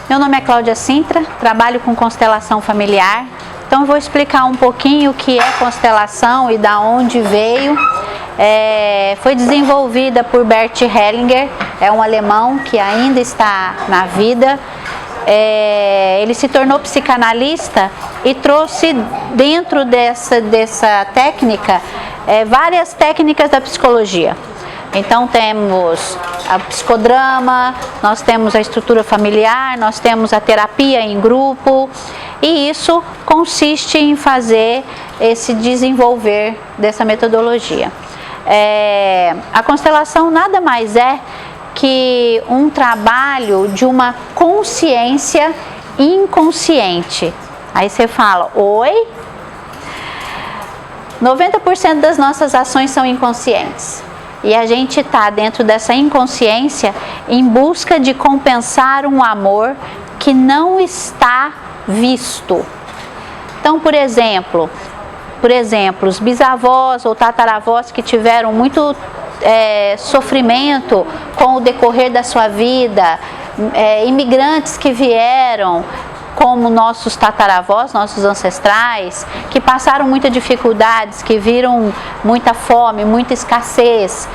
Meu nome é Cláudia Sintra, trabalho com constelação familiar. Então eu vou explicar um pouquinho o que é constelação e da onde veio. Foi desenvolvida por Bert Hellinger, é um alemão que ainda está na vida. Ele se tornou psicanalista e trouxe dentro dessa técnica várias técnicas da psicologia. Então temos a psicodrama, nós temos a estrutura familiar, nós temos a terapia em grupo, e isso consiste em fazer esse desenvolver dessa metodologia. A constelação nada mais é que um trabalho de uma consciência inconsciente. Aí você fala, oi? 90% das nossas ações são inconscientes. E a gente está dentro dessa inconsciência em busca de compensar um amor que não está visto. Então, por exemplo, os bisavós ou tataravós que tiveram muito sofrimento com o decorrer da sua vida, imigrantes que vieram, como nossos tataravós, nossos ancestrais, que passaram muitas dificuldades, que viram muita fome, muita escassez,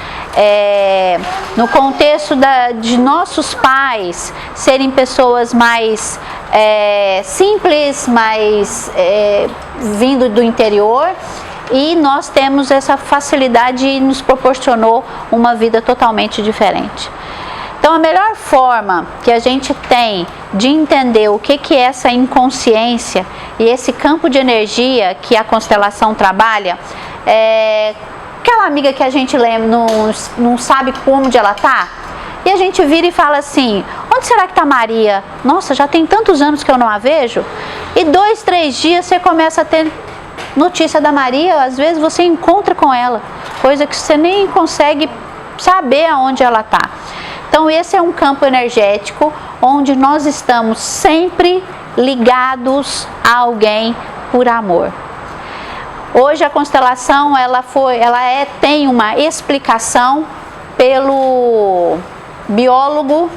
no contexto de nossos pais serem pessoas mais simples, mais vindo do interior, e nós temos essa facilidade e nos proporcionou uma vida totalmente diferente. Então, a melhor forma que a gente tem de entender o que é essa inconsciência e esse campo de energia que a constelação trabalha, aquela amiga que a gente lembra, não sabe onde ela está, e a gente vira e fala assim, onde será que está Maria? Nossa, já tem tantos anos que eu não a vejo. E 2, 3 dias você começa a ter notícia da Maria, às vezes você encontra com ela, coisa que você nem consegue saber aonde ela está. Então esse é um campo energético onde nós estamos sempre ligados a alguém por amor. Hoje a constelação tem uma explicação pelo biólogo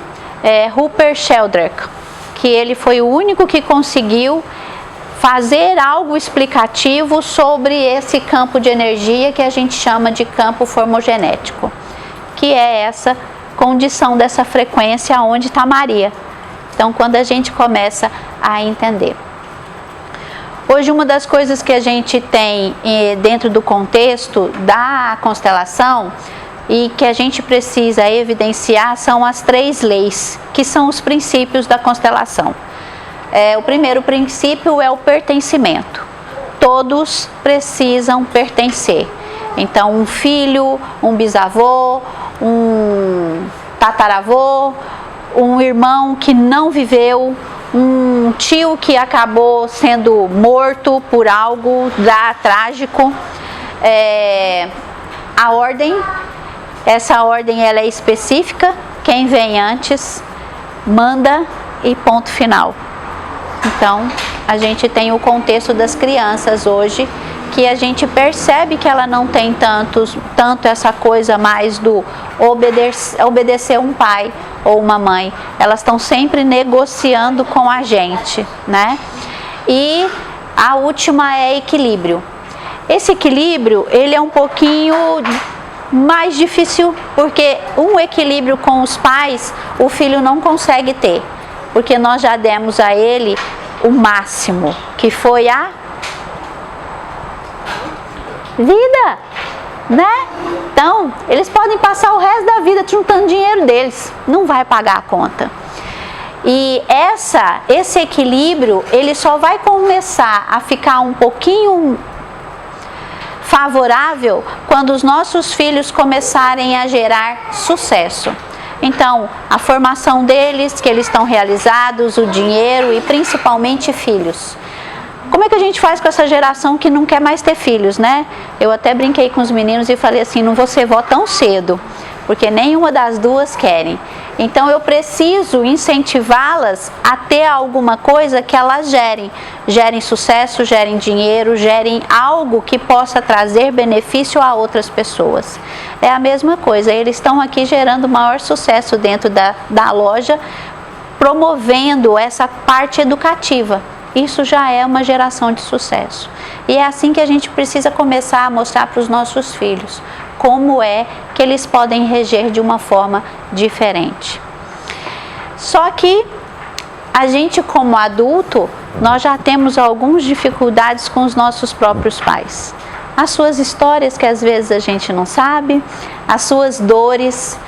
Rupert Sheldrake, que ele foi o único que conseguiu fazer algo explicativo sobre esse campo de energia que a gente chama de campo formogenético, que é essa condição dessa frequência onde está Maria. Então, quando a gente começa a entender. Hoje, uma das coisas que a gente tem dentro do contexto da constelação e que a gente precisa evidenciar são as 3 leis, que são os princípios da constelação. O primeiro princípio é o pertencimento. Todos precisam pertencer. Então, um filho, um bisavô, um tataravô, um irmão que não viveu, um tio que acabou sendo morto por algo trágico. A ordem, essa ordem ela é específica, quem vem antes manda e ponto final. Então, a gente tem o contexto das crianças hoje, que a gente percebe que ela não tem tanto essa coisa mais do obedecer um pai ou uma mãe. Elas estão sempre negociando com a gente, né? E a última é equilíbrio. Esse equilíbrio, ele é um pouquinho mais difícil, porque um equilíbrio com os pais, o filho não consegue ter, porque nós já demos a ele o máximo, que foi a vida, né? Então, eles podem passar o resto da vida juntando dinheiro deles, não vai pagar a conta. E esse equilíbrio, ele só vai começar a ficar um pouquinho favorável quando os nossos filhos começarem a gerar sucesso. Então, a formação deles, que eles estão realizados, o dinheiro e principalmente filhos. Como é que a gente faz com essa geração que não quer mais ter filhos, né? Eu até brinquei com os meninos e falei assim, não vou ser vó tão cedo, porque nenhuma das duas querem. Então eu preciso incentivá-las a ter alguma coisa que elas gerem sucesso, gerem dinheiro, gerem algo que possa trazer benefício a outras pessoas. É a mesma coisa, eles estão aqui gerando maior sucesso dentro da loja, promovendo essa parte educativa. Isso já é uma geração de sucesso. E é assim que a gente precisa começar a mostrar para os nossos filhos como é que eles podem reger de uma forma diferente. Só que a gente, como adulto, nós já temos algumas dificuldades com os nossos próprios pais. As suas histórias que às vezes a gente não sabe, as suas dores,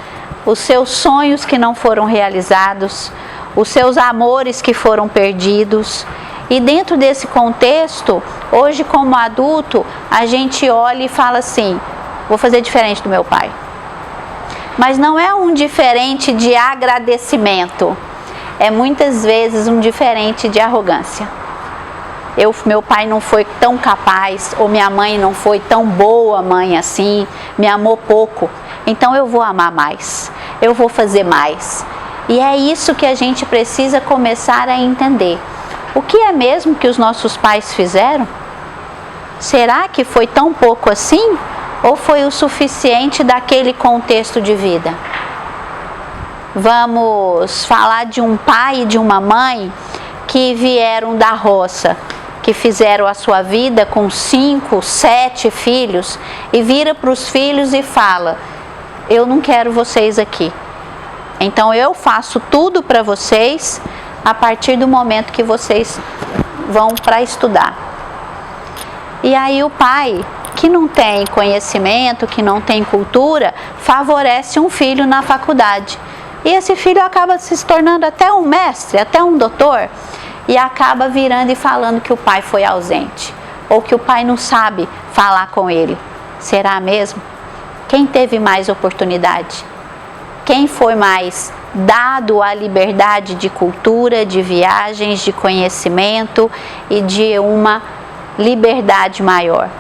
os seus sonhos que não foram realizados, os seus amores que foram perdidos. E dentro desse contexto, hoje como adulto, a gente olha e fala assim: vou fazer diferente do meu pai. Mas não é um diferente de agradecimento, é muitas vezes um diferente de arrogância. Meu pai não foi tão capaz, ou minha mãe não foi tão boa mãe assim, me amou pouco, então eu vou amar mais, eu vou fazer mais. E é isso que a gente precisa começar a entender. O que é mesmo que os nossos pais fizeram? Será que foi tão pouco assim? Ou foi o suficiente daquele contexto de vida? Vamos falar de um pai e de uma mãe que vieram da roça, que fizeram a sua vida com 5, 7 filhos e vira para os filhos e fala: eu não quero vocês aqui. Então eu faço tudo para vocês a partir do momento que vocês vão para estudar. E aí o pai, que não tem conhecimento, que não tem cultura, favorece um filho na faculdade. E esse filho acaba se tornando até um mestre, até um doutor, e acaba virando e falando que o pai foi ausente, ou que o pai não sabe falar com ele. Será mesmo? Quem teve mais oportunidade? Quem foi mais dado a liberdade de cultura, de viagens, de conhecimento e de uma liberdade maior?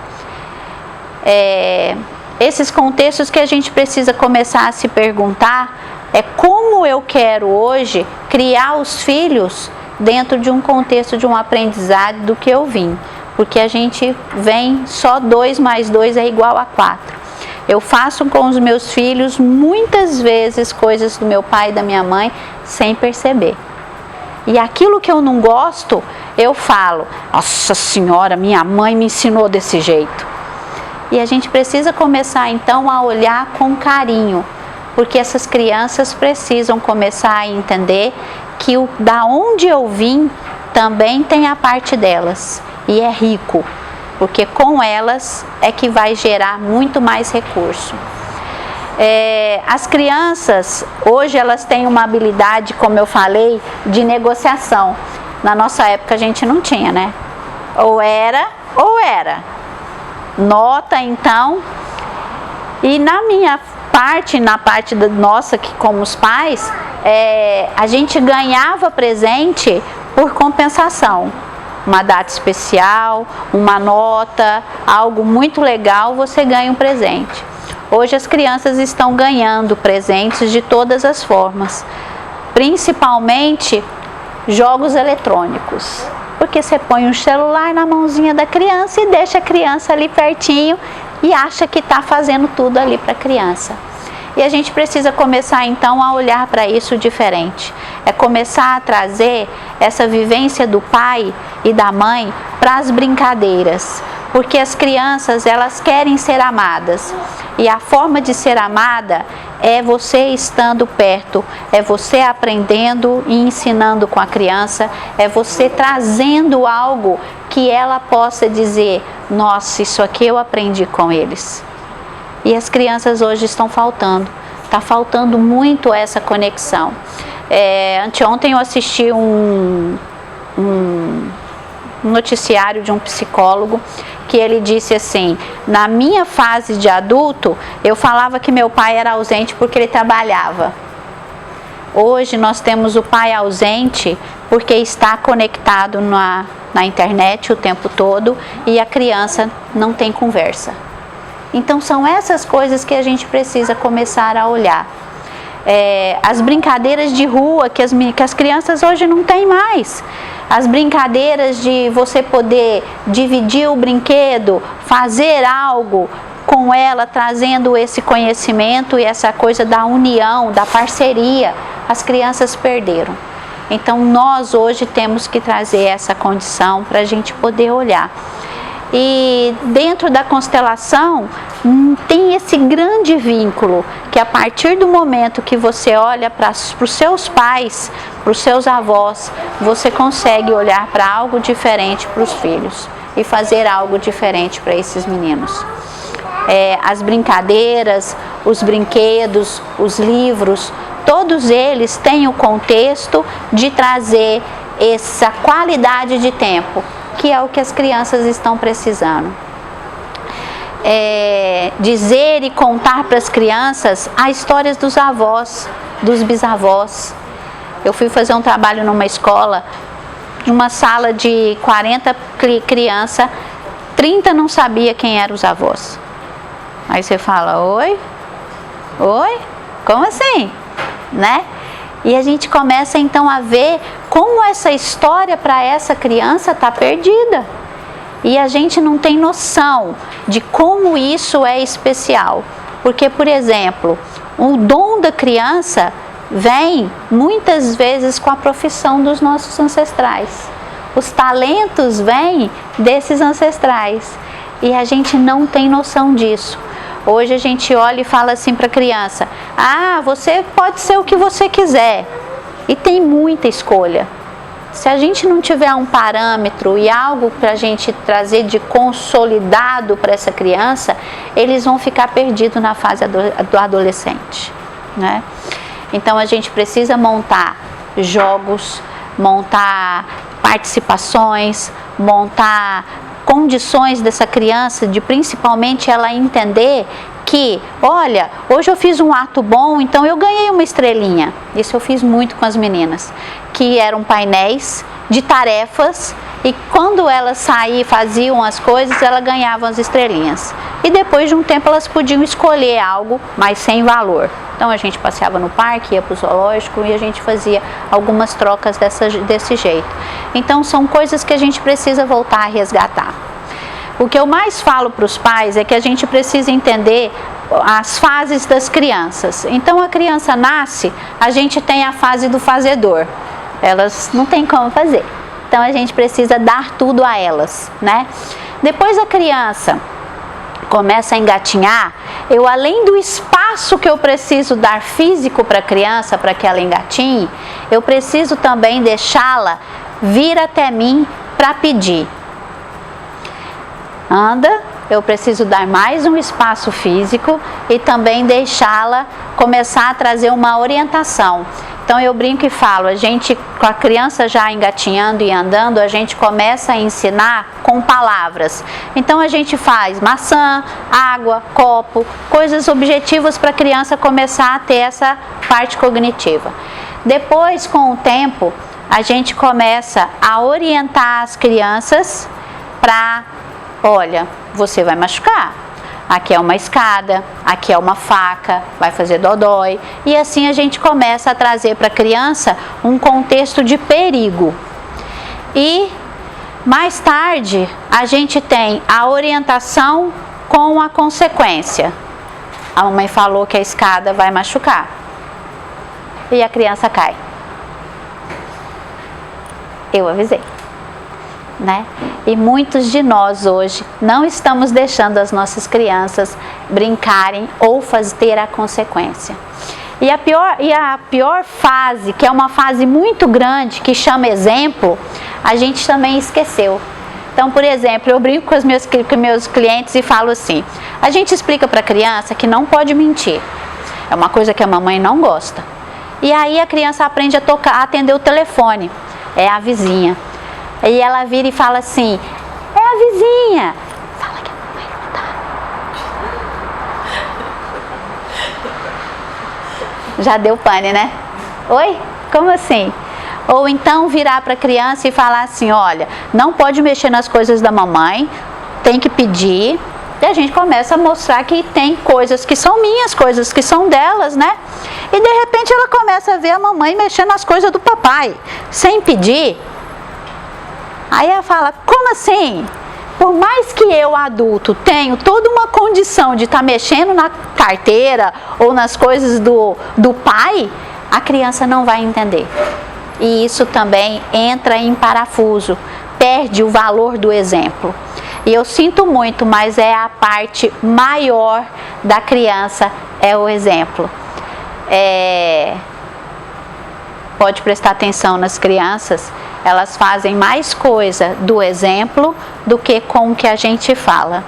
Esses contextos que a gente precisa começar a se perguntar é como eu quero hoje criar os filhos dentro de um contexto de um aprendizado do que eu vim, porque a gente vem só 2 mais 2 é igual a 4. Eu faço com os meus filhos muitas vezes coisas do meu pai e da minha mãe sem perceber. E aquilo que eu não gosto, eu falo: nossa senhora, minha mãe me ensinou desse jeito. E a gente precisa começar então a olhar com carinho, porque essas crianças precisam começar a entender que da onde eu vim também tem a parte delas, e é rico, porque com elas é que vai gerar muito mais recurso. As crianças, hoje elas têm uma habilidade, como eu falei, de negociação. Na nossa época a gente não tinha, né? Ou era. Nota, então. E na minha parte, nossa, que como os pais, a gente ganhava presente por compensação. Uma data especial, uma nota, algo muito legal, você ganha um presente. Hoje as crianças estão ganhando presentes de todas as formas, principalmente jogos eletrônicos, porque você põe um celular na mãozinha da criança e deixa a criança ali pertinho e acha que está fazendo tudo ali para a criança. E a gente precisa começar então a olhar para isso diferente. É começar a trazer essa vivência do pai e da mãe para as brincadeiras. Porque as crianças, elas querem ser amadas. E a forma de ser amada é você estando perto, é você aprendendo e ensinando com a criança, é você trazendo algo que ela possa dizer: nossa, isso aqui eu aprendi com eles. E as crianças hoje estão faltando, está faltando muito essa conexão. Anteontem eu assisti um noticiário de um psicólogo que ele disse assim: na minha fase de adulto, eu falava que meu pai era ausente porque ele trabalhava. Hoje nós temos o pai ausente porque está conectado na internet o tempo todo e a criança não tem conversa. Então são essas coisas que a gente precisa começar a olhar. as brincadeiras de rua que as crianças hoje não têm mais. As brincadeiras de você poder dividir o brinquedo, fazer algo com ela, trazendo esse conhecimento e essa coisa da união, da parceria, as crianças perderam. Então nós hoje temos que trazer essa condição para a gente poder olhar. E dentro da constelação tem esse grande vínculo, que a partir do momento que você olha para os seus pais, para os seus avós, você consegue olhar para algo diferente para os filhos e fazer algo diferente para esses meninos. As brincadeiras, os brinquedos, os livros, todos eles têm o contexto de trazer essa qualidade de tempo, que é o que as crianças estão precisando. Dizer e contar para as crianças as histórias dos avós, dos bisavós. Eu fui fazer um trabalho numa escola, numa sala de 40 crianças, 30 não sabia quem eram os avós. Aí você fala, oi? Oi? Como assim? Né? E a gente começa então a ver como essa história para essa criança está perdida. E a gente não tem noção de como isso é especial. Porque, por exemplo, o dom da criança vem muitas vezes com a profissão dos nossos ancestrais. Os talentos vêm desses ancestrais. E a gente não tem noção disso. Hoje a gente olha e fala assim para a criança, você pode ser o que você quiser. E tem muita escolha. Se a gente não tiver um parâmetro e algo para a gente trazer de consolidado para essa criança, eles vão ficar perdidos na fase do adolescente, né? Então a gente precisa montar jogos, montar participações, montar condições dessa criança, de principalmente ela entender que, olha, hoje eu fiz um ato bom, então eu ganhei uma estrelinha. Isso eu fiz muito com as meninas, que eram painéis de tarefas, e quando elas saíam e faziam as coisas, elas ganhavam as estrelinhas. E depois de um tempo elas podiam escolher algo, mas sem valor. Então a gente passeava no parque, ia para o zoológico e a gente fazia algumas trocas desse jeito. Então são coisas que a gente precisa voltar a resgatar. O que eu mais falo para os pais é que a gente precisa entender as fases das crianças. Então a criança nasce, a gente tem a fase do fazedor. Elas não têm como fazer. Então a gente precisa dar tudo a elas, né? Depois a criança começa a engatinhar, eu além do espaço que eu preciso dar físico para a criança, para que ela engatinhe, eu preciso também deixá-la vir até mim para pedir. Anda, eu preciso dar mais um espaço físico e também deixá-la começar a trazer uma orientação. Então eu brinco e falo, a gente com a criança já engatinhando e andando, a gente começa a ensinar com palavras. Então a gente faz maçã, água, copo, coisas objetivas para a criança começar a ter essa parte cognitiva. Depois, com o tempo, a gente começa a orientar as crianças para, olha, você vai machucar. Aqui é uma escada, aqui é uma faca, vai fazer dodói. E assim a gente começa a trazer para a criança um contexto de perigo. E mais tarde a gente tem a orientação com a consequência. A mamãe falou que a escada vai machucar. E a criança cai. Eu avisei. Né? E muitos de nós hoje não estamos deixando as nossas crianças brincarem ou ter a consequência. E a pior fase, que é uma fase muito grande, que chama exemplo, a gente também esqueceu. Então, por exemplo, eu brinco com os meus clientes e falo assim, a gente explica para a criança que não pode mentir. É uma coisa que a mamãe não gosta. E aí a criança aprende a atender o telefone. É a vizinha. E ela vira e fala assim, é a vizinha. Fala que a mamãe não tá. Já deu pane, né? Oi? Como assim? Ou então virar para a criança e falar assim, olha, não pode mexer nas coisas da mamãe, tem que pedir. E a gente começa a mostrar que tem coisas que são minhas, coisas que são delas, né? E de repente ela começa a ver a mamãe mexendo nas coisas do papai, sem pedir. Aí ela fala, como assim? Por mais que eu, adulto, tenho toda uma condição de estar mexendo na carteira ou nas coisas do pai, a criança não vai entender. E isso também entra em parafuso, perde o valor do exemplo. E eu sinto muito, mas é a parte maior da criança, é o exemplo. Pode prestar atenção nas crianças, elas fazem mais coisa do exemplo do que com o que a gente fala.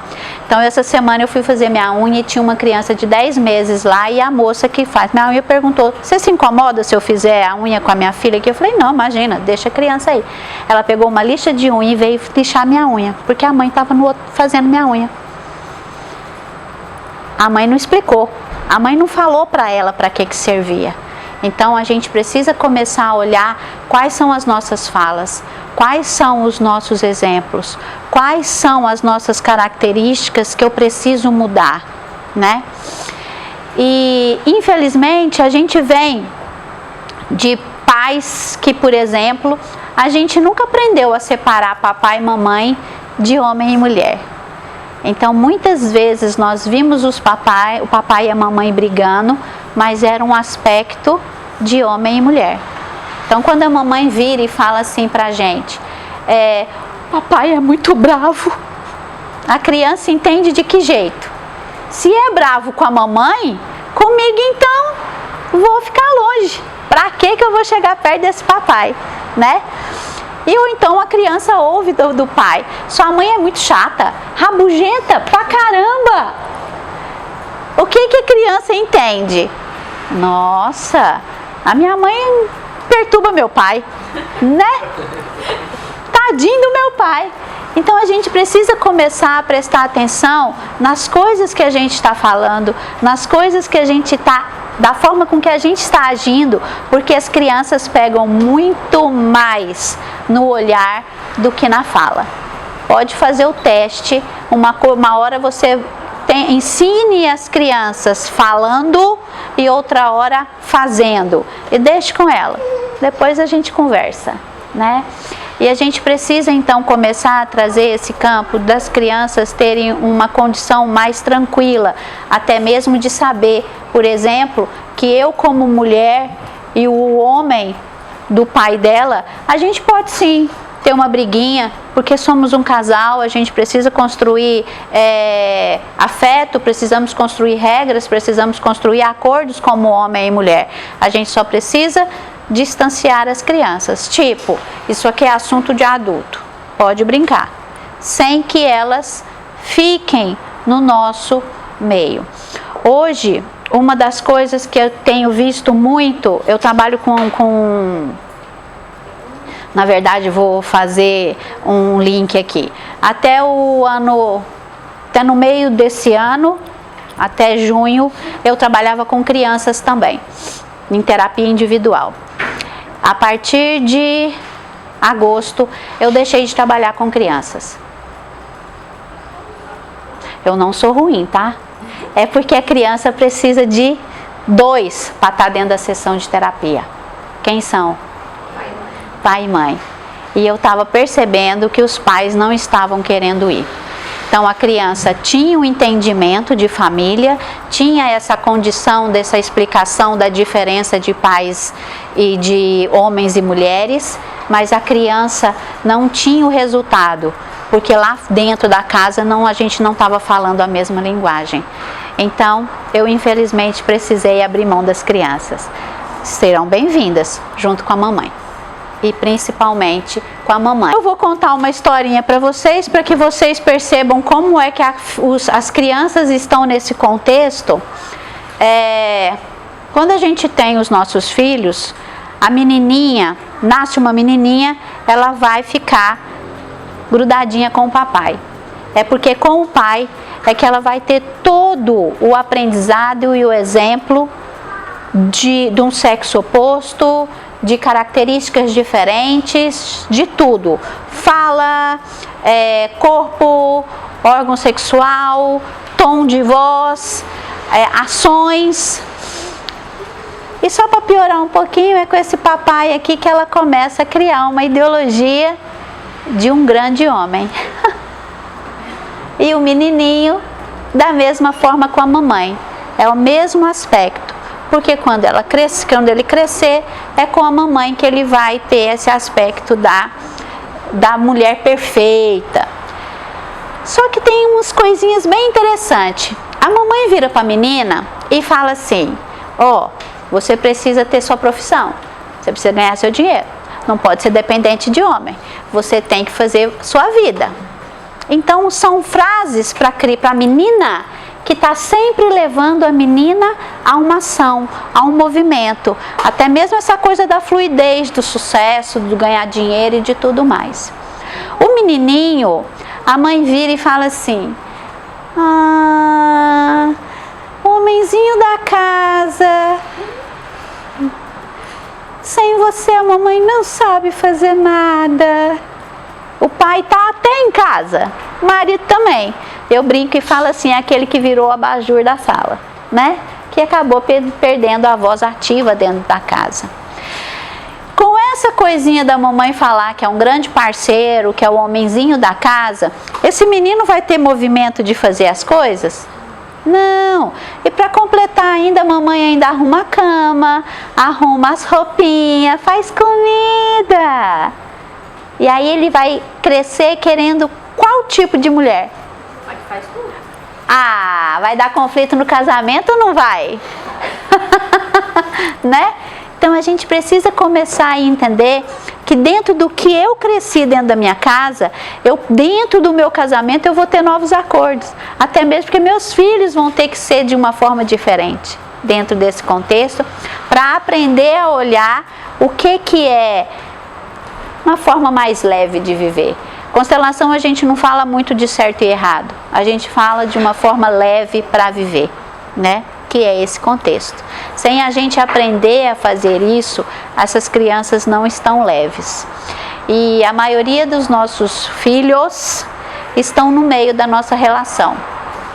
Então essa semana eu fui fazer minha unha e tinha uma criança de 10 meses lá e a moça que faz minha unha perguntou, você se incomoda se eu fizer a unha com a minha filha aqui? Eu falei, não, imagina, deixa a criança aí. Ela pegou uma lixa de unha e veio lixar minha unha, porque a mãe estava fazendo minha unha. A mãe não explicou, a mãe não falou para ela para que servia. Então a gente precisa começar a olhar quais são as nossas falas, quais são os nossos exemplos, quais são as nossas características que eu preciso mudar, né? E infelizmente a gente vem de pais que, por exemplo, a gente nunca aprendeu a separar papai e mamãe de homem e mulher. Então muitas vezes nós vimos o papai e a mamãe brigando, mas era um aspecto de homem e mulher. Então quando a mamãe vira e fala assim pra gente, papai é muito bravo, a criança entende de que jeito? Se é bravo com a mamãe, comigo então vou ficar longe. Pra que eu vou chegar perto desse papai, né? E ou então a criança ouve do pai, sua mãe é muito chata, rabugenta pra caramba. O que a criança entende? Nossa, a minha mãe perturba meu pai, né? Tadinho do meu pai. Então a gente precisa começar a prestar atenção nas coisas que a gente está falando, nas coisas que a gente está, da forma com que a gente está agindo, porque as crianças pegam muito mais no olhar do que na fala. Pode fazer o teste, uma hora você ensine as crianças falando e outra hora fazendo, e deixe com ela, depois a gente conversa, né? E a gente precisa então começar a trazer esse campo das crianças terem uma condição mais tranquila, até mesmo de saber, por exemplo, que eu como mulher e o homem do pai dela, a gente pode sim ter uma briguinha, porque somos um casal, a gente precisa construir afeto, precisamos construir regras, precisamos construir acordos como homem e mulher. A gente só precisa distanciar as crianças, tipo, isso aqui é assunto de adulto, pode brincar, sem que elas fiquem no nosso meio. Hoje, uma das coisas que eu tenho visto muito, eu trabalho na verdade vou fazer um link aqui, até no meio desse ano, até junho, eu trabalhava com crianças também, em terapia individual. A partir de agosto, eu deixei de trabalhar com crianças. Eu não sou ruim, tá? É porque a criança precisa de 2 para estar dentro da sessão de terapia. Quem são? Pai e mãe. E eu estava percebendo que os pais não estavam querendo ir. Então a criança tinha um entendimento de família, tinha essa condição dessa explicação da diferença de pais e de homens e mulheres, mas a criança não tinha o resultado, porque lá dentro da casa a gente não estava falando a mesma linguagem. Então eu infelizmente precisei abrir mão das crianças. Serão bem-vindas junto com a mamãe. E principalmente com a mamãe. Eu vou contar uma historinha para que vocês percebam como é que as crianças estão nesse contexto. Quando a gente tem os nossos filhos, a menininha, nasce uma menininha, ela vai ficar grudadinha com o papai. É porque com o pai é que ela vai ter todo o aprendizado e o exemplo de um sexo oposto, de características diferentes, de tudo. Fala, corpo, órgão sexual, tom de voz, ações. E só para piorar um pouquinho, é com esse papai aqui que ela começa a criar uma ideologia de um grande homem. E o menininho, da mesma forma com a mamãe, é o mesmo aspecto. Porque quando ele crescer, é com a mamãe que ele vai ter esse aspecto da mulher perfeita. Só que tem umas coisinhas bem interessantes. A mamãe vira para a menina e fala assim: você precisa ter sua profissão, você precisa ganhar seu dinheiro, não pode ser dependente de homem, você tem que fazer sua vida. Então são frases para a menina que está sempre levando a menina a uma ação, a um movimento, até mesmo essa coisa da fluidez, do sucesso, do ganhar dinheiro e de tudo mais. O menininho, a mãe vira e fala assim: homenzinho da casa, sem você a mamãe não sabe fazer nada. O pai está até em casa, o marido também. Eu brinco e falo assim, é aquele que virou o abajur da sala, né? Que acabou perdendo a voz ativa dentro da casa. Com essa coisinha da mamãe falar que é um grande parceiro, que é o homenzinho da casa, esse menino vai ter movimento de fazer as coisas? Não. E para completar ainda, a mamãe ainda arruma a cama, arruma as roupinhas, faz comida. E aí ele vai crescer querendo qual tipo de mulher? Faz tudo. Vai dar conflito no casamento ou não vai? Né? Então a gente precisa começar a entender que dentro do que eu cresci dentro da minha casa, dentro do meu casamento eu vou ter novos acordos. Até mesmo porque meus filhos vão ter que ser de uma forma diferente dentro desse contexto, para aprender a olhar o que é uma forma mais leve de viver. Constelação, a gente não fala muito de certo e errado, a gente fala de uma forma leve para viver, né? Que é esse contexto. Sem a gente aprender a fazer isso, essas crianças não estão leves. E a maioria dos nossos filhos estão no meio da nossa relação.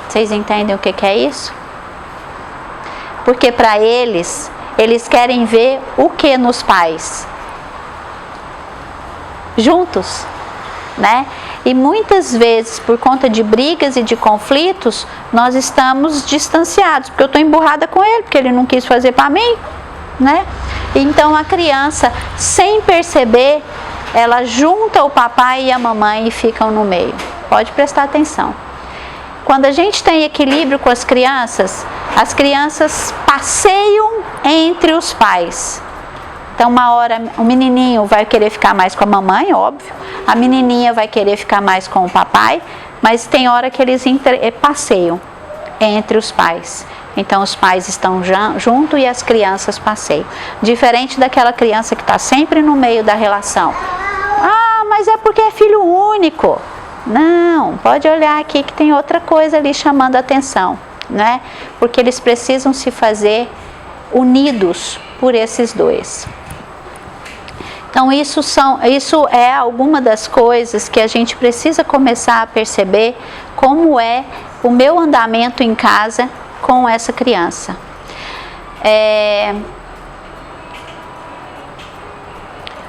Vocês entendem o que é isso? Porque para eles querem ver o que nos pais? Juntos, né? E muitas vezes, por conta de brigas e de conflitos, nós estamos distanciados, porque eu estou emburrada com ele, porque ele não quis fazer para mim, né? Então a criança, sem perceber, ela junta o papai e a mamãe e ficam no meio. Pode prestar atenção. Quando a gente tem equilíbrio com as crianças passeiam entre os pais. Então uma hora o menininho vai querer ficar mais com a mamãe, óbvio. A menininha vai querer ficar mais com o papai. Mas tem hora que eles passeiam entre os pais. Então os pais estão junto e as crianças passeiam. Diferente daquela criança que está sempre no meio da relação. Mas é porque é filho único. Não, pode olhar aqui que tem outra coisa ali chamando a atenção, né? Porque eles precisam se fazer unidos por esses dois. Então isso é alguma das coisas que a gente precisa começar a perceber como é o meu andamento em casa com essa criança.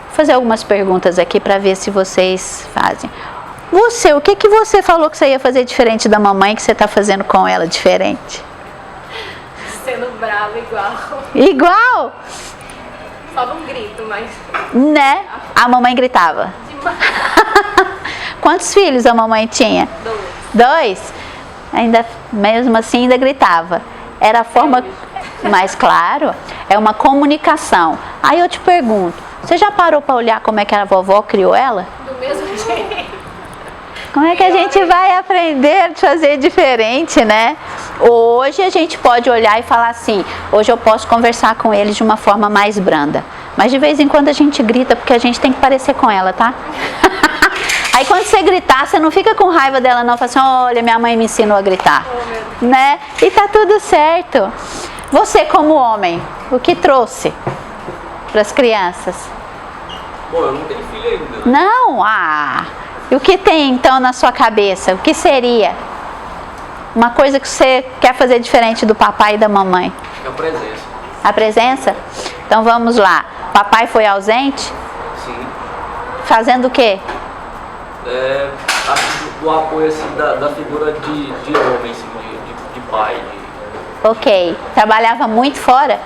Vou fazer algumas perguntas aqui para ver se vocês fazem. O que você falou que você ia fazer diferente da mamãe que você está fazendo com ela diferente? Sendo brava igual. Igual? Só não grito, mas... Né? A mamãe gritava. Demais. Quantos filhos a mamãe tinha? 2? Ainda, mesmo assim, ainda gritava. Era a forma... Mas, claro, é uma comunicação. Aí eu te pergunto, você já parou para olhar como é que a vovó criou ela? Do mesmo jeito. Como é que a gente vai aprender a fazer diferente, né? Hoje a gente pode olhar e falar assim, hoje eu posso conversar com eles de uma forma mais branda. Mas de vez em quando a gente grita, porque a gente tem que parecer com ela, tá? Aí quando você gritar, você não fica com raiva dela não, fala assim, olha, minha mãe me ensinou a gritar. Né? E tá tudo certo. Você como homem, o que trouxe para as crianças? Bom, eu não tenho filho ainda. Não? E o que tem então na sua cabeça? O que seria? Uma coisa que você quer fazer diferente do papai e da mamãe? A presença. A presença? Então vamos lá. Papai foi ausente? Sim. Fazendo o quê? Acho que o apoio assim, da figura de homem, assim, de pai. Ok. Trabalhava muito fora?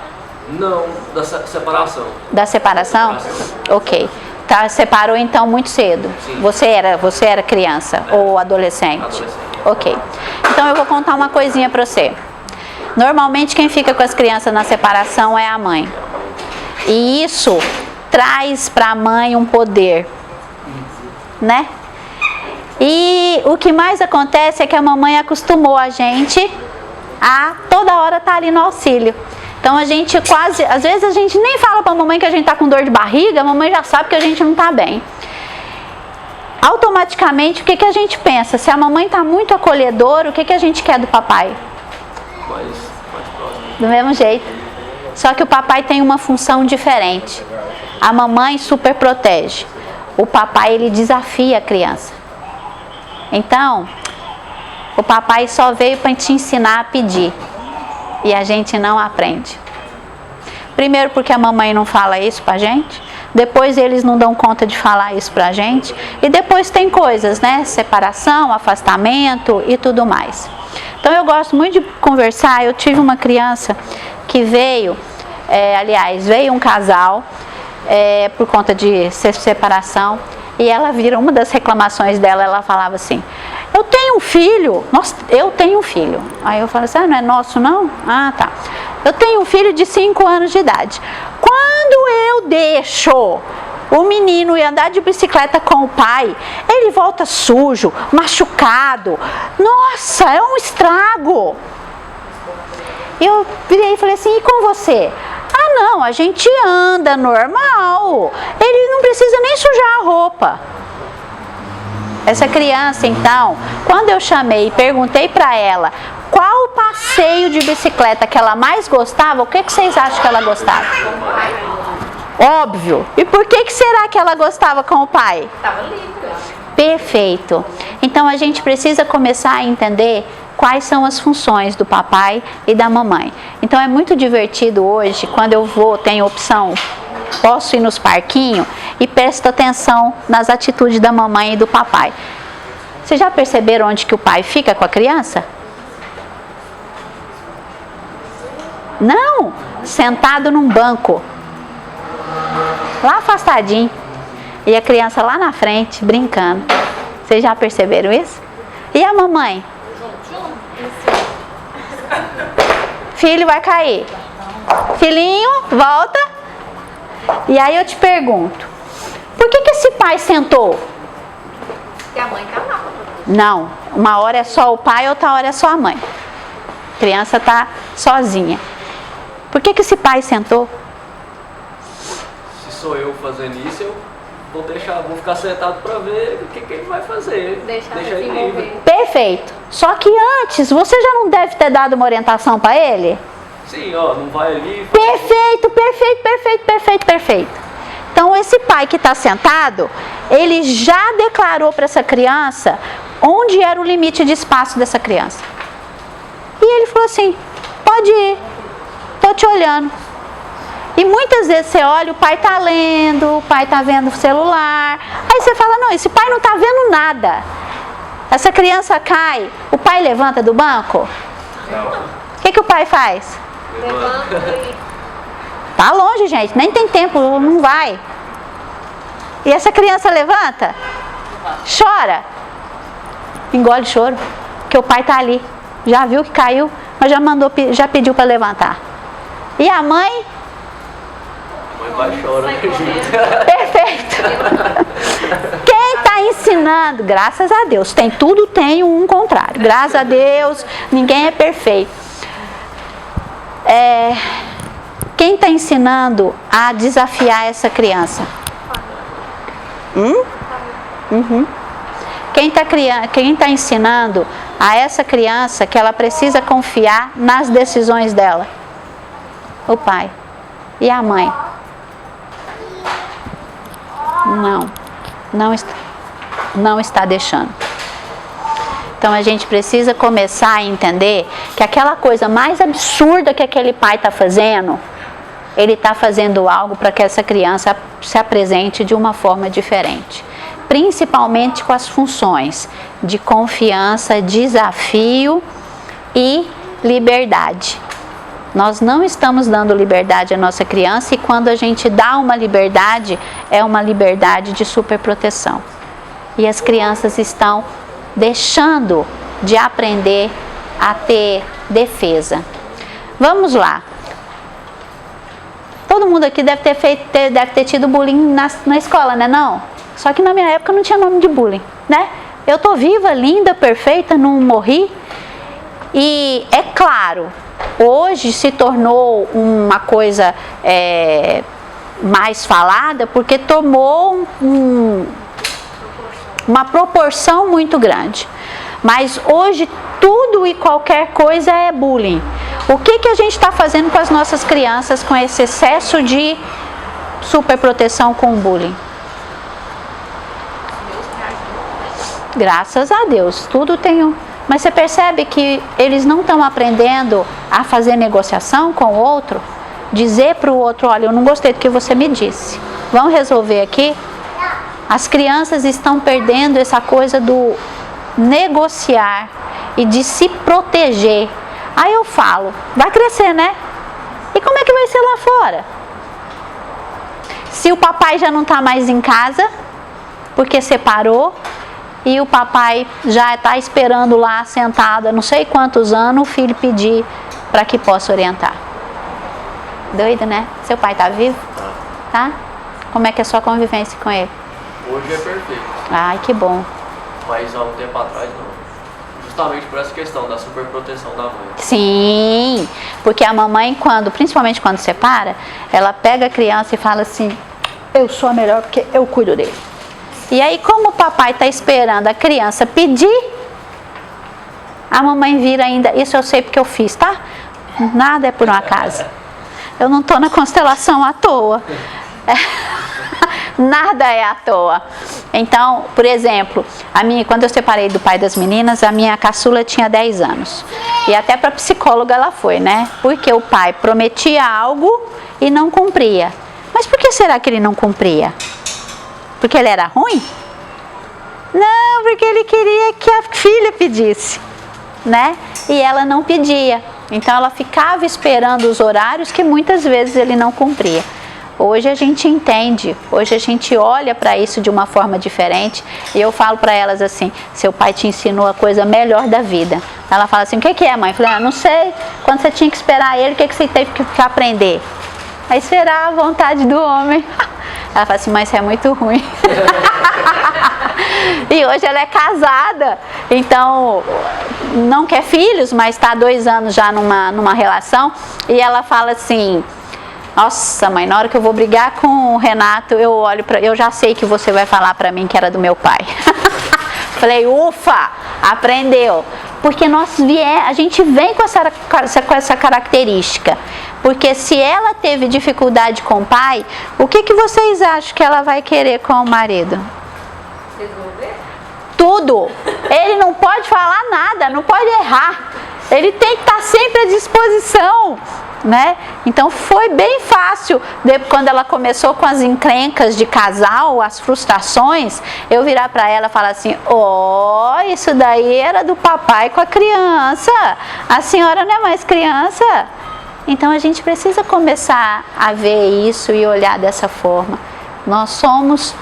Não, da separação. Da separação? Ok. Tá, separou então muito cedo? Sim. Você era criança ou adolescente? Adolescente. Ok. Então eu vou contar uma coisinha pra você. Normalmente quem fica com as crianças na separação é a mãe. E isso traz pra mãe um poder, né? E o que mais acontece é que a mamãe acostumou a gente a toda hora estar ali no auxílio. Então a gente quase, às vezes a gente nem fala pra mamãe que a gente tá com dor de barriga, a mamãe já sabe que a gente não tá bem. Automaticamente, o que a gente pensa? Se a mamãe tá muito acolhedora, o que a gente quer do papai? Mais próximo. Do mesmo jeito. Só que o papai tem uma função diferente. A mamãe super protege. O papai, ele desafia a criança. Então, o papai só veio para te ensinar a pedir. E a gente não aprende. Primeiro porque a mamãe não fala isso pra gente. Depois eles não dão conta de falar isso pra gente. E depois tem coisas, né? Separação, afastamento e tudo mais. Então eu gosto muito de conversar. Eu tive uma criança que veio, veio um casal por conta de separação. E ela vira, uma das reclamações dela, ela falava assim: eu tenho um filho. Nossa, eu tenho um filho. Aí eu falo assim: não é nosso não? Ah, tá. Eu tenho um filho de 5 anos de idade. Quando eu deixo o menino ir andar de bicicleta com o pai, ele volta sujo, machucado. Nossa, é um estrago. Eu virei e falei assim: e com você? Ah, não, a gente anda normal. Ele não precisa nem sujar a roupa. Essa criança, então, quando eu chamei e perguntei para ela qual o passeio de bicicleta que ela mais gostava, o que vocês acham que ela gostava? Óbvio. E por que será que ela gostava com o pai? Tava livre. Perfeito. Então a gente precisa começar a entender quais são as funções do papai e da mamãe. Então é muito divertido hoje, quando eu tenho opção, posso ir nos parquinhos e presto atenção nas atitudes da mamãe e do papai. Vocês já perceberam onde que o pai fica com a criança? Não, sentado num banco, lá afastadinho, e a criança lá na frente, brincando. Vocês já perceberam isso? E a mamãe? Filho, vai cair. Filhinho, volta. E aí eu te pergunto, por que esse pai sentou? Porque a mãe tá lá. Não, uma hora é só o pai, outra hora é só a mãe. A criança tá sozinha. Por que esse pai sentou? Se sou eu fazendo isso, eu vou ficar sentado para ver o que ele vai fazer. Deixa ele ele livre. mover. Perfeito. Só que antes, você já não deve ter dado uma orientação para ele? Sim, ó, não vai ali. Perfeito, perfeito, perfeito, perfeito, perfeito. Então esse pai que está sentado, ele já declarou para essa criança onde era o limite de espaço dessa criança. E ele falou assim: pode ir, tô te olhando. E muitas vezes você olha, o pai está lendo, o pai está vendo o celular. Aí você fala: não, esse pai não está vendo nada. Essa criança cai, o pai levanta do banco? Não. O que o pai faz? Levanta e... Tá longe, gente, nem tem tempo, não vai. E essa criança levanta, chora, engole choro, porque o pai tá ali, já viu que caiu, mas já pediu para levantar. E a mãe? A mãe vai chorando junto. Perfeito. Quem está ensinando, graças a Deus, tem um contrário. Graças a Deus, ninguém é perfeito. Quem está ensinando a desafiar essa criança? Uhum. Quem está ensinando a essa criança que ela precisa confiar nas decisões dela? O pai. E a mãe? Não está. não está deixando. Então a gente precisa começar a entender que aquela coisa mais absurda que aquele pai está fazendo, ele está fazendo algo para que essa criança se apresente de uma forma diferente. Principalmente com as funções de confiança, desafio e liberdade. Nós não estamos dando liberdade à nossa criança e quando a gente dá uma liberdade, é uma liberdade de superproteção. E as crianças estão deixando de aprender a ter defesa. Vamos lá. Todo mundo aqui deve ter tido bullying na escola, né não? Só que na minha época não tinha nome de bullying, né? Eu tô viva, linda, perfeita, não morri. E é claro, hoje se tornou uma coisa mais falada porque tomou uma proporção muito grande. Mas hoje tudo e qualquer coisa é bullying. O que a gente está fazendo com as nossas crianças com esse excesso de superproteção com o bullying? Graças a Deus, tudo tem um... Mas você percebe que eles não estão aprendendo a fazer negociação com o outro? Dizer para o outro, olha, eu não gostei do que você me disse. Vamos resolver aqui? As crianças estão perdendo essa coisa do negociar e de se proteger. Aí eu falo, vai crescer, né? E como é que vai ser lá fora? Se o papai já não está mais em casa, porque separou, e o papai já está esperando lá sentado há não sei quantos anos, o filho pedir para que possa orientar. Doido, né? Seu pai está vivo? Tá? Como é que é a sua convivência com ele? Hoje é perfeito. Ai, que bom. Mas há um tempo atrás não. Justamente por essa questão da superproteção da mãe. Sim, porque a mamãe, principalmente quando separa, ela pega a criança e fala assim, eu sou a melhor porque eu cuido dele. E aí, como o papai está esperando a criança pedir, a mamãe vira ainda, isso eu sei porque eu fiz, tá? Nada é por um acaso. Eu não estou na constelação à toa. Nada é à toa. Então, por exemplo, quando eu separei do pai das meninas, a minha caçula tinha 10 anos. E até para psicóloga ela foi, né? Porque o pai prometia algo e não cumpria. Mas por que será que ele não cumpria? Porque ele era ruim? Não, porque ele queria que a filha pedisse, né? E ela não pedia. Então ela ficava esperando os horários que muitas vezes ele não cumpria. Hoje a gente entende, hoje a gente olha para isso de uma forma diferente. E eu falo para elas assim, seu pai te ensinou a coisa melhor da vida. Ela fala assim, o que é, mãe? Eu falei, não sei, quando você tinha que esperar ele, o que você teve que aprender? A esperar a vontade do homem. Ela fala assim, mas isso é muito ruim. E hoje ela é casada, então não quer filhos, mas está há 2 anos já numa relação. E ela fala assim, nossa mãe, na hora que eu vou brigar com o Renato, eu já sei que você vai falar para mim que era do meu pai. Falei, ufa, aprendeu. Porque a gente vem com essa característica. Porque se ela teve dificuldade com o pai, o que vocês acham que ela vai querer com o marido? Resolver? Tudo. Ele não pode falar nada, não pode errar. Ele tem que estar sempre à disposição, né? Então foi bem fácil, quando ela começou com as encrencas de casal, as frustrações, eu virar para ela e falar assim, isso daí era do papai com a criança, a senhora não é mais criança. Então a gente precisa começar a ver isso e olhar dessa forma. Nós somos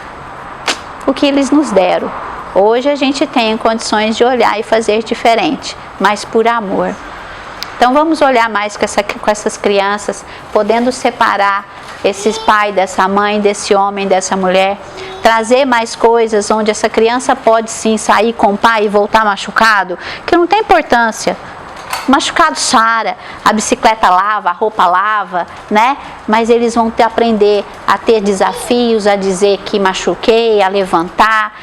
o que eles nos deram. Hoje a gente tem condições de olhar e fazer diferente, mas por amor. Então vamos olhar mais com essas crianças, podendo separar esses pais dessa mãe, desse homem, dessa mulher, trazer mais coisas onde essa criança pode sim sair com o pai e voltar machucado, que não tem importância. Machucado sara, a bicicleta lava, a roupa lava, né? Mas eles vão aprender a ter desafios, a dizer que machuquei, a levantar,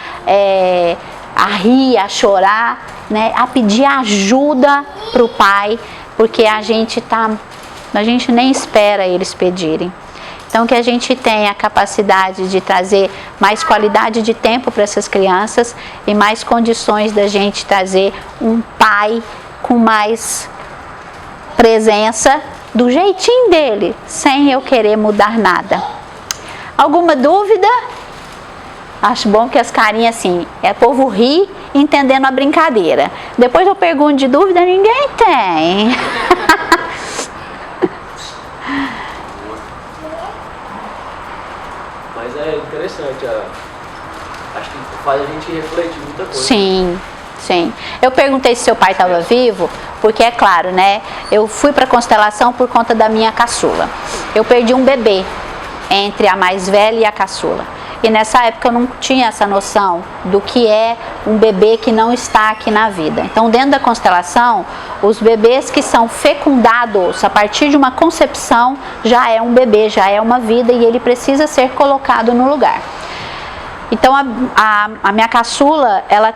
a rir, a chorar, né? A pedir ajuda para o pai, porque a gente nem espera eles pedirem. Então, que a gente tenha a capacidade de trazer mais qualidade de tempo para essas crianças e mais condições da gente trazer um pai com mais presença do jeitinho dele, sem eu querer mudar nada. Alguma dúvida? Acho bom que as carinhas assim, o povo ri entendendo a brincadeira. Depois eu pergunto de dúvida, ninguém tem. Mas é interessante, acho que faz a gente refletir muita coisa. Sim, sim. Eu perguntei se seu pai estava vivo, porque é claro, né? Eu fui para a constelação por conta da minha caçula. Eu perdi um bebê entre a mais velha e a caçula. E nessa época eu não tinha essa noção do que é um bebê que não está aqui na vida. Então, dentro da constelação, os bebês que são fecundados a partir de uma concepção já é um bebê, já é uma vida e ele precisa ser colocado no lugar. Então, a minha caçula, ela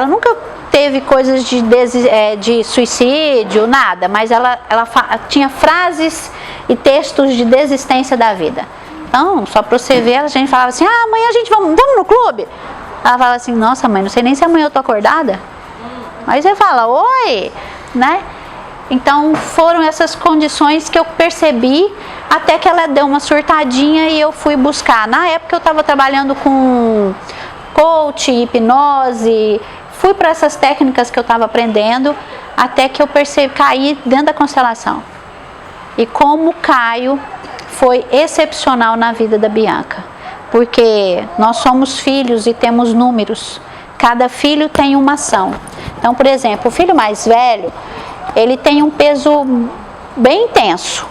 nunca teve coisas de suicídio, nada, mas ela tinha frases e textos de desistência da vida. Então, só para você ver, a gente falava assim, amanhã a gente vamos no clube? Ela falava assim, nossa mãe, não sei nem se amanhã eu tô acordada. Aí você fala, oi, né? Então, foram essas condições que eu percebi, até que ela deu uma surtadinha e eu fui buscar. Na época eu estava trabalhando com coach, hipnose, fui para essas técnicas que eu estava aprendendo, até que eu caí dentro da constelação. E como caio foi excepcional na vida da Bianca, porque nós somos filhos e temos números, cada filho tem uma ação. Então, por exemplo, o filho mais velho, ele tem um peso bem intenso,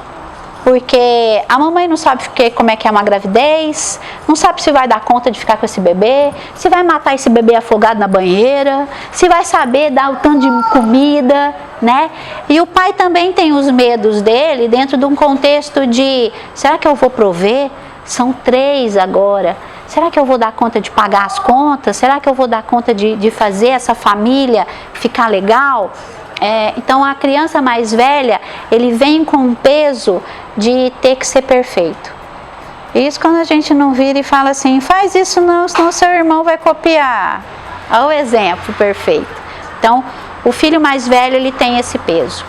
porque a mamãe não sabe como é que é uma gravidez, não sabe se vai dar conta de ficar com esse bebê, se vai matar esse bebê afogado na banheira, se vai saber dar o tanto de comida, né? E o pai também tem os medos dele dentro de um contexto de, será que eu vou prover? São 3 agora. Será que eu vou dar conta de pagar as contas? Será que eu vou dar conta de fazer essa família ficar legal? Então, a criança mais velha, ele vem com um peso de ter que ser perfeito. Isso quando a gente não vira e fala assim, faz isso não, senão seu irmão vai copiar. Olha o exemplo perfeito. Então, o filho mais velho, ele tem esse peso.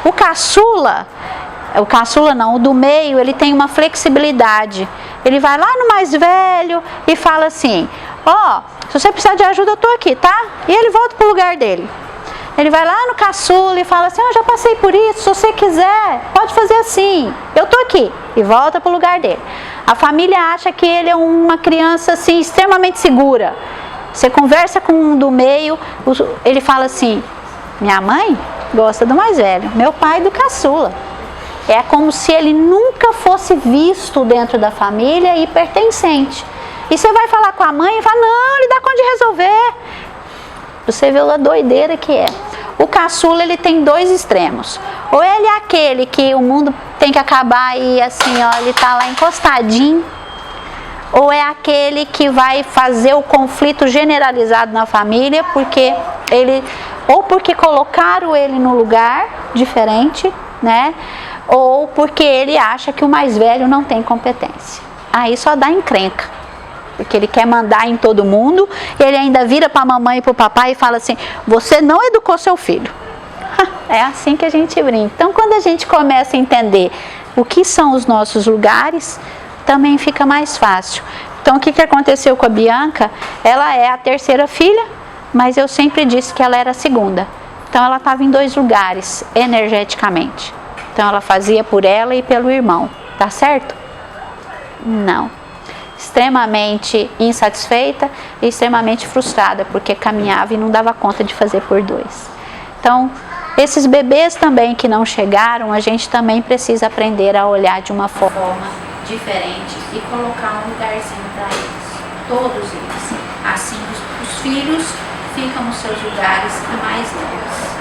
O caçula não, o do meio, ele tem uma flexibilidade. Ele vai lá no mais velho e fala assim, se você precisar de ajuda, eu tô aqui, tá? E ele volta pro lugar dele. Ele vai lá no caçula e fala assim, eu já passei por isso, se você quiser, pode fazer assim, eu tô aqui. E volta pro lugar dele. A família acha que ele é uma criança assim, extremamente segura. Você conversa com um do meio, ele fala assim, minha mãe gosta do mais velho, meu pai do caçula. É como se ele nunca fosse visto dentro da família e pertencente. E você vai falar com a mãe e fala, não, ele dá conta de resolver. Você vê a doideira que é. O caçula, ele tem 2 extremos. Ou ele é aquele que o mundo tem que acabar e assim, ele tá lá encostadinho. Ou é aquele que vai fazer o conflito generalizado na família, porque porque colocaram ele no lugar diferente, né? Ou porque ele acha que o mais velho não tem competência. Aí só dá encrenca. Porque ele quer mandar em todo mundo, e ele ainda vira para a mamãe e para o papai e fala assim, você não educou seu filho. É assim que a gente brinca. Então, quando a gente começa a entender o que são os nossos lugares, também fica mais fácil. Então, o que aconteceu com a Bianca? Ela é a 3ª filha, mas eu sempre disse que ela era a 2ª. Então, ela estava em 2 lugares, energeticamente. Então, ela fazia por ela e pelo irmão. Tá certo? Não. Extremamente insatisfeita e extremamente frustrada, porque caminhava e não dava conta de fazer por 2. Então, esses bebês também que não chegaram, a gente também precisa aprender a olhar de uma forma diferente e colocar um lugarzinho para eles, todos eles. Assim, os filhos ficam nos seus lugares e mais leves.